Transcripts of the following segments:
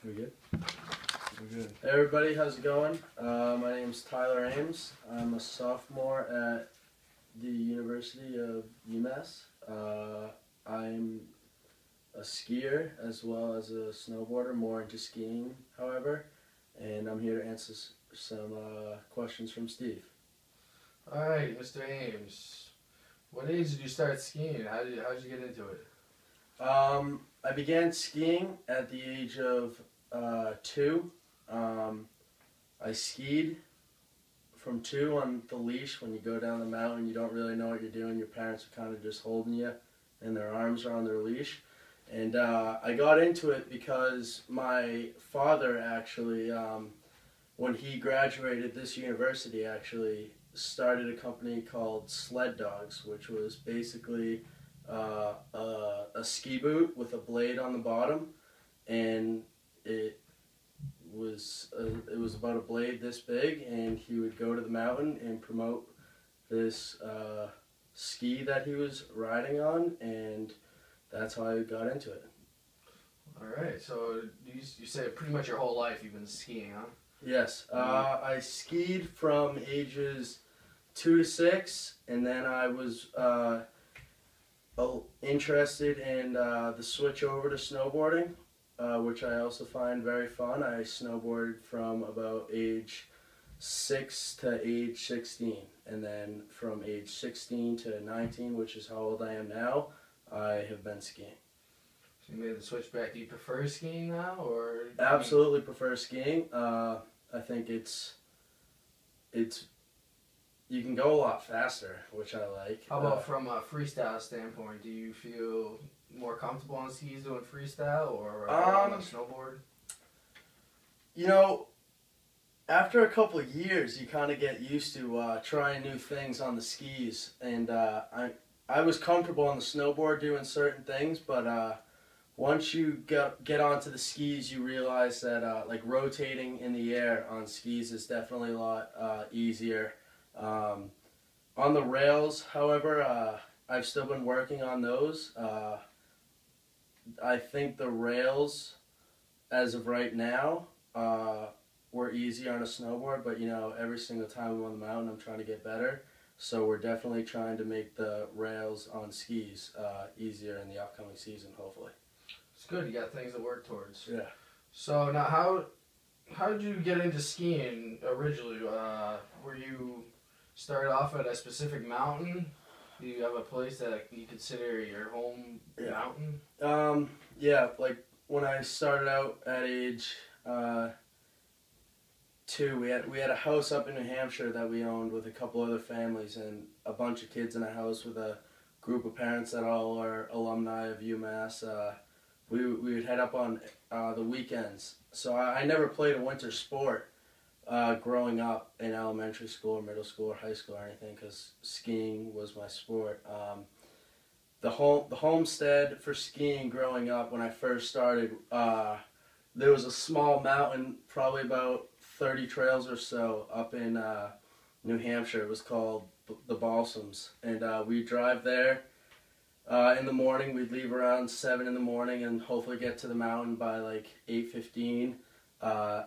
We good? We're good. Hey everybody, how's it going? My name's Tyler Ames. I'm a sophomore at the University of UMass. I'm a skier as well as a snowboarder, more into skiing, however, and I'm here to answer some questions from Steve. Alright, Mr. Ames. What age did you start skiing? How did you get into it? I began skiing at the age of 2. I skied from 2 on the leash. When you go down the mountain, you don't really know what you're doing. Your parents are kind of just holding you, and their arms are on their leash. And I got into it because my father actually, when he graduated this university, actually started a company called Sled Dogs, which was basically a ski boot with a blade on the bottom, and it was about a blade this big, and he would go to the mountain and promote this ski that he was riding on, and that's how I got into it. Alright, so you say pretty much your whole life you've been skiing, huh? Yes, I skied from ages 2 to 6, and then I was interested in the switch over to snowboarding, which I also find very fun. I snowboarded from about age 6 to age 16, and then from age 16 to 19, which is how old I am now, I have been skiing. So you made the switch back. Do you prefer skiing now, or? Absolutely prefer skiing. I think it's you can go a lot faster, which I like. How about from a freestyle standpoint? Do you feel more comfortable on skis doing freestyle or on a snowboard? You know, after a couple of years, you kind of get used to trying new things on the skis, and I was comfortable on the snowboard doing certain things, but once you get onto the skis, you realize that like rotating in the air on skis is definitely a lot easier. On the rails, however, I've still been working on those. I think the rails, as of right now, were easier on a snowboard, but you know, every single time I'm on the mountain, I'm trying to get better. So we're definitely trying to make the rails on skis easier in the upcoming season, hopefully. It's good. You got things to work towards. Yeah. So now, how did you get into skiing originally? Were you started off at a specific mountain? Do you have a place that you consider your home mountain? Yeah, like when I started out at age 2, we had a house up in New Hampshire that we owned with a couple other families and a bunch of kids in a house with a group of parents that all are alumni of UMass. We would head up on the weekends. So I never played a winter sport growing up in elementary school or middle school or high school or anything, because skiing was my sport. The homestead for skiing growing up, when I first started, there was a small mountain, probably about 30 trails or so, up in New Hampshire. It was called the Balsams, and we'd drive there in the morning. We'd leave around 7 in the morning and hopefully get to the mountain by like 8:15.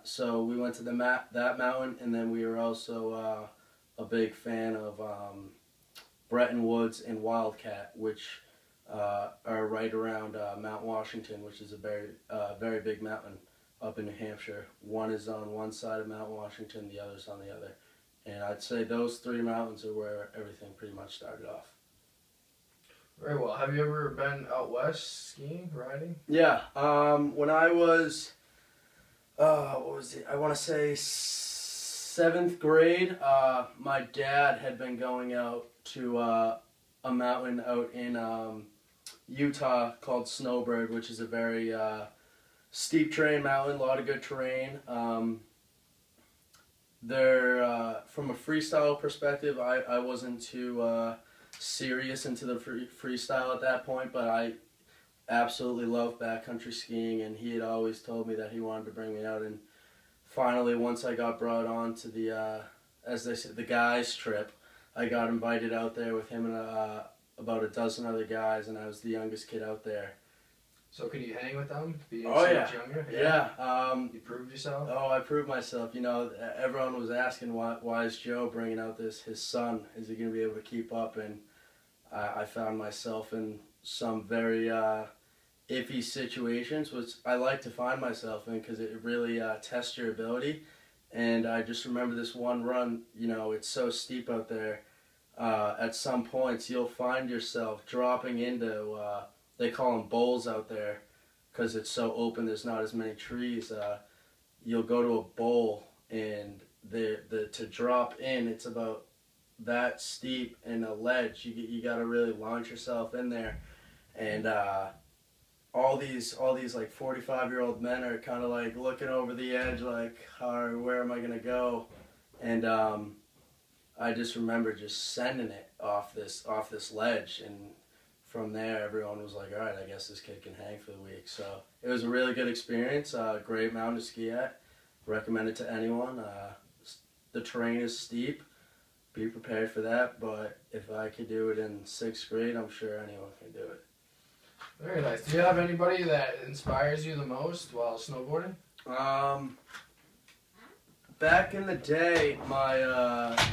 So we went to that mountain, and then we were also a big fan of Bretton Woods and Wildcat, which are right around Mount Washington, which is a very big mountain up in New Hampshire. One is on one side of Mount Washington, the other's on the other. And I'd say those 3 mountains are where everything pretty much started off. Very well. Have you ever been out west skiing, riding? Yeah. When I was what was it? I want to say 7th grade. My dad had been going out to a mountain out in Utah called Snowbird, which is a very steep terrain mountain, a lot of good terrain. From a freestyle perspective, I wasn't too serious into the freestyle at that point, but I absolutely love backcountry skiing, and he had always told me that he wanted to bring me out, and finally, once I got brought on to the, as they said, the guys trip, I got invited out there with him and about a dozen other guys, and I was the youngest kid out there. So could you hang with them, being Oh so yeah, much younger? yeah. You proved yourself? Oh, I proved myself. You know, everyone was asking why is Joe bringing out his son? Is he going to be able to keep up? And I found myself in some very iffy situations, which I like to find myself in because it really tests your ability. And I just remember this one run. You know, it's so steep out there. At some points, you'll find yourself dropping into they call them bowls out there because it's so open. There's not as many trees. You'll go to a bowl and the to drop in, it's about that steep and a ledge. You got to really launch yourself in there, and all these like 45-year-old men are kind of like looking over the edge like, where am I gonna go? And I just remember just sending it off this ledge, and from there everyone was like, all right, I guess this kid can hang for the week. So it was a really good experience. Great mountain to ski at. Recommend it to anyone. The terrain is steep. Be prepared for that. But if I could do it in 6th grade, I'm sure anyone can do it. Very nice. Do you have anybody that inspires you the most while snowboarding? Back in the day, my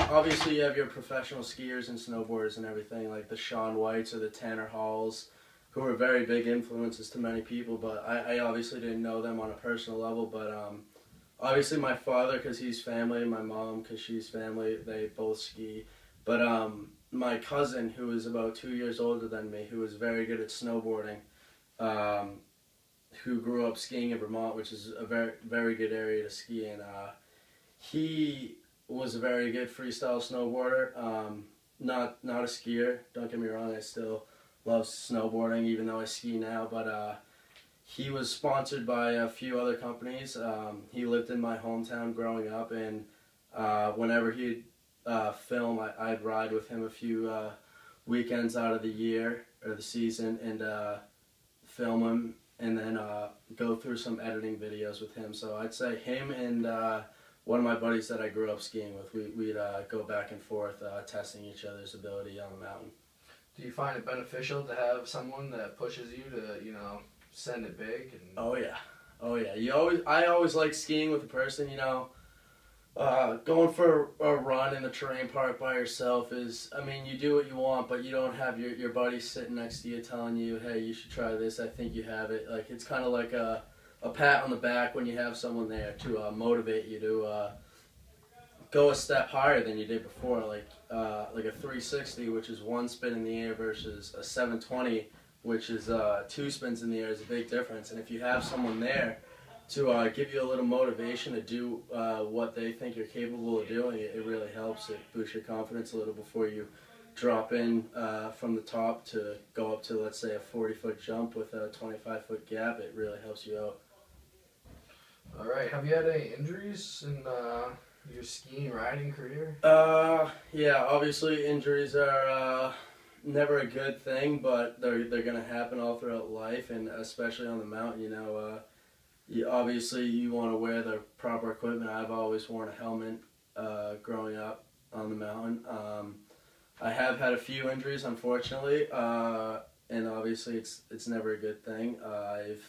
obviously you have your professional skiers and snowboarders and everything, like the Shaun Whites or the Tanner Halls, who were very big influences to many people, but I obviously didn't know them on a personal level. But obviously my father, because he's family, my mom, because she's family, they both ski. But my cousin, who is about 2 years older than me, who was very good at snowboarding, who grew up skiing in Vermont, which is a very, very good area to ski in, he was a very good freestyle snowboarder. Not a skier, don't get me wrong, I still love snowboarding even though I ski now, but he was sponsored by a few other companies. He lived in my hometown growing up, and whenever he'd film, I'd ride with him a few weekends out of the year or the season and film him, and then go through some editing videos with him. So I'd say him and one of my buddies that I grew up skiing with, we'd go back and forth testing each other's ability on the mountain. Do you find it beneficial to have someone that pushes you to, send it big? And... Oh yeah. I always like skiing with a person. Going for a run in the terrain park by yourself is, I mean, you do what you want, but you don't have your buddy sitting next to you telling you, hey, you should try this, I think you have it. Like, it's kind of like a pat on the back when you have someone there to motivate you to go a step higher than you did before. Like a 360, which is one spin in the air, versus a 720, which is 2 spins in the air, is a big difference. And if you have someone there to give you a little motivation to do what they think you're capable of doing, it really helps. It boosts your confidence a little before you drop in from the top to go up to, let's say, a 40-foot jump with a 25-foot gap. It really helps you out. All right. Have you had any injuries in your skiing riding career? Yeah. Obviously, injuries are never a good thing, but they're gonna happen all throughout life, and especially on the mountain. Obviously you want to wear the proper equipment. I've always worn a helmet growing up on the mountain. I have had a few injuries, unfortunately, and obviously it's never a good thing. I've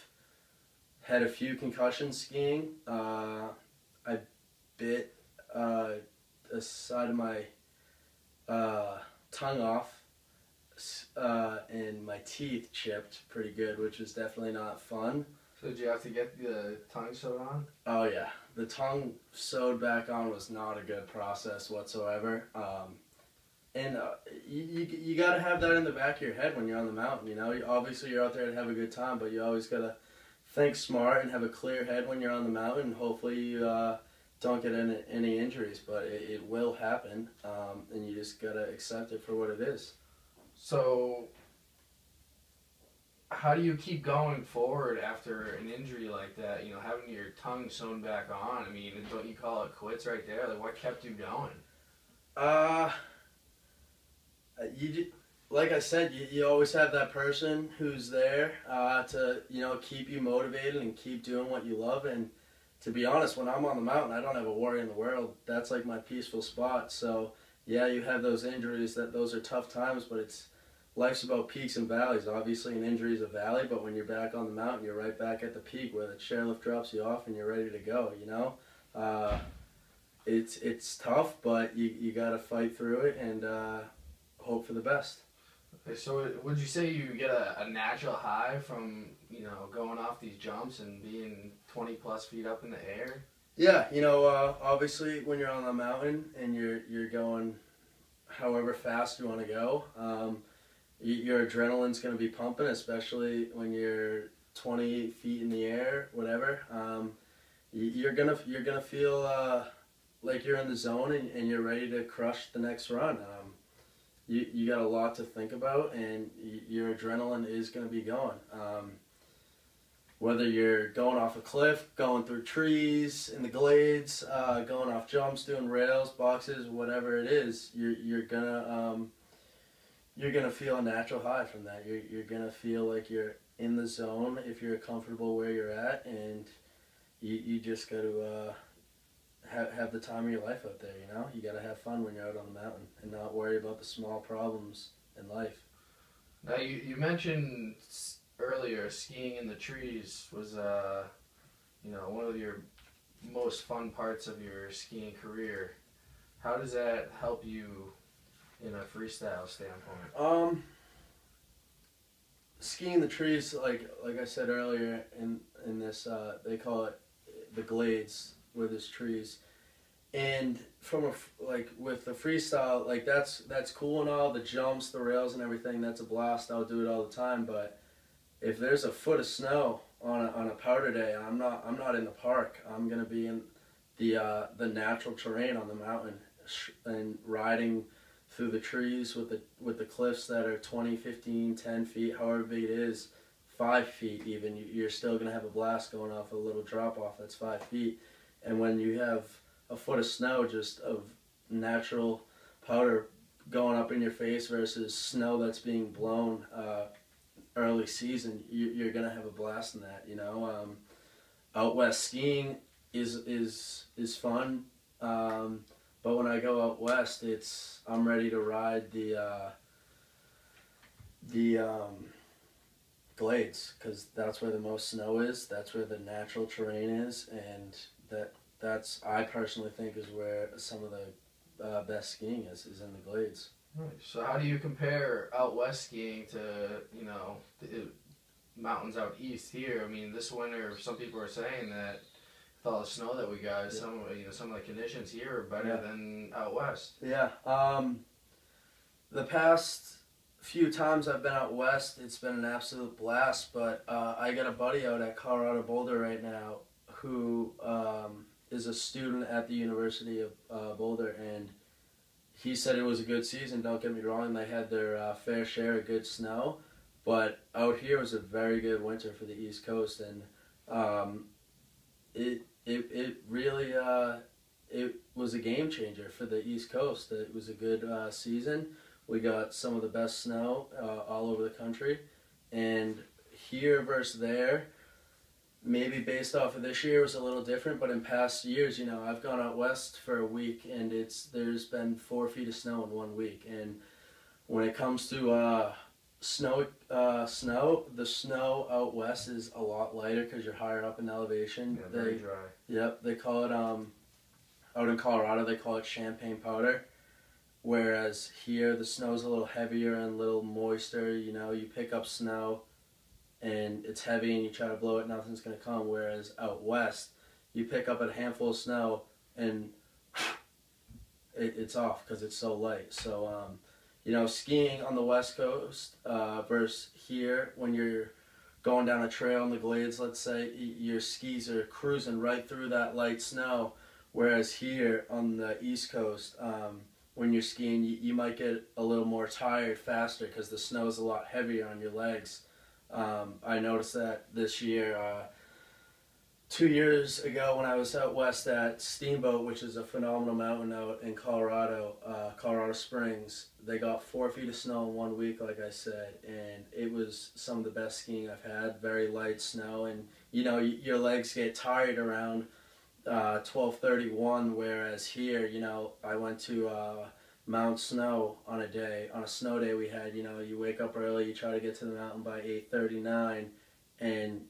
had a few concussions skiing. I bit the side of my tongue off, and my teeth chipped pretty good, which was definitely not fun. So did you have to get the tongue sewed on? Oh yeah, the tongue sewed back on was not a good process whatsoever. And you got to have that in the back of your head when you're on the mountain. Obviously you're out there to have a good time, but you always got to think smart and have a clear head when you're on the mountain. And hopefully you don't get any injuries, but it will happen, and you just got to accept it for what it is. So how do you keep going forward after an injury like that? Having your tongue sewn back on. I mean, don't you call it quits right there? Like, what kept you going? Like I said, you always have that person who's there to keep you motivated and keep doing what you love. And to be honest, when I'm on the mountain, I don't have a worry in the world. That's like my peaceful spot. So yeah, you have those injuries. Those are tough times, but it's life's about peaks and valleys. Obviously, an injury is a valley, but when you're back on the mountain, you're right back at the peak where the chairlift drops you off and you're ready to go. You know, it's tough, but you got to fight through it and hope for the best. Okay, so would you say you get a natural high from, you know, going off these jumps and being 20 plus feet up in the air? Yeah, you know, obviously when you're on the mountain and you're going however fast you want to go, your adrenaline's going to be pumping, especially when you're 20 feet in the air, whatever. You're gonna feel like you're in the zone and you're ready to crush the next run. You got a lot to think about, and your adrenaline is going to be going. Whether you're going off a cliff, going through trees in the glades, going off jumps, doing rails, boxes, whatever it is, you're gonna feel a natural high from that. You're gonna feel like you're in the zone if you're comfortable where you're at, and you just got to have the time of your life out there. You know, you got to have fun when you're out on the mountain and not worry about the small problems in life. Now you mentioned earlier skiing in the trees was you know, one of your most fun parts of your skiing career. How does that help you in a freestyle standpoint? Skiing the trees, like I said earlier in this, they call it the glades where there's trees, and with the freestyle, like that's cool and all, the jumps, the rails, and everything. That's a blast. I'll do it all the time. But if there's a foot of snow on a powder day, I'm not in the park. I'm gonna be in the natural terrain on the mountain and riding through the trees with the cliffs that are 20, 15, 10 feet, however big it is, 5 feet even. You're still gonna have a blast going off a little drop off that's 5 feet. And when you have a foot of snow, just of natural powder going up in your face versus snow that's being blown early season, you're gonna have a blast in that. You know, out west skiing is fun, but when I go out west, I'm ready to ride the glades, because that's where the most snow is. That's where the natural terrain is, and that's I personally think is where some of the best skiing is in the glades. Right. So how do you compare out west skiing to, you know, the mountains out east here? I mean, this winter, some people are saying that with all the snow that we got, some of the conditions here are better than out west. Yeah. The past few times I've been out west, it's been an absolute blast. But I got a buddy out at Colorado Boulder right now who is a student at the University of Boulder, and he said it was a good season. Don't get me wrong; they had their fair share of good snow, but out here was a very good winter for the East Coast, and it really it was a game changer for the East Coast. It was a good season. We got some of the best snow all over the country, and here versus there, maybe based off of this year was a little different, but in past years, you know, I've gone out west for a week and there's been 4 feet of snow in 1 week. And when it comes to snow, the snow out west is a lot lighter because you're higher up in elevation. Yeah, very dry. Yep, they call it out in Colorado they call it champagne powder, whereas here the snow's a little heavier and a little moister. You know, you pick up snow and it's heavy and you try to blow it, nothing's going to come. Whereas out west, you pick up a handful of snow and it's off because it's so light. So, you know, skiing on the west coast versus here, when you're going down a trail in the glades, let's say, your skis are cruising right through that light snow. Whereas here on the east coast, when you're skiing, you might get a little more tired faster because the snow is a lot heavier on your legs. I noticed that this year, 2 years ago when I was out west at Steamboat, which is a phenomenal mountain out in Colorado, Colorado Springs, they got 4 feet of snow in 1 week, like I said, and it was some of the best skiing I've had. Very light snow, and you know, your legs get tired around 12:31, whereas here, you know, I went to mount snow on a day. On a snow day we had, you wake up early, you try to get to the mountain by 8:39, and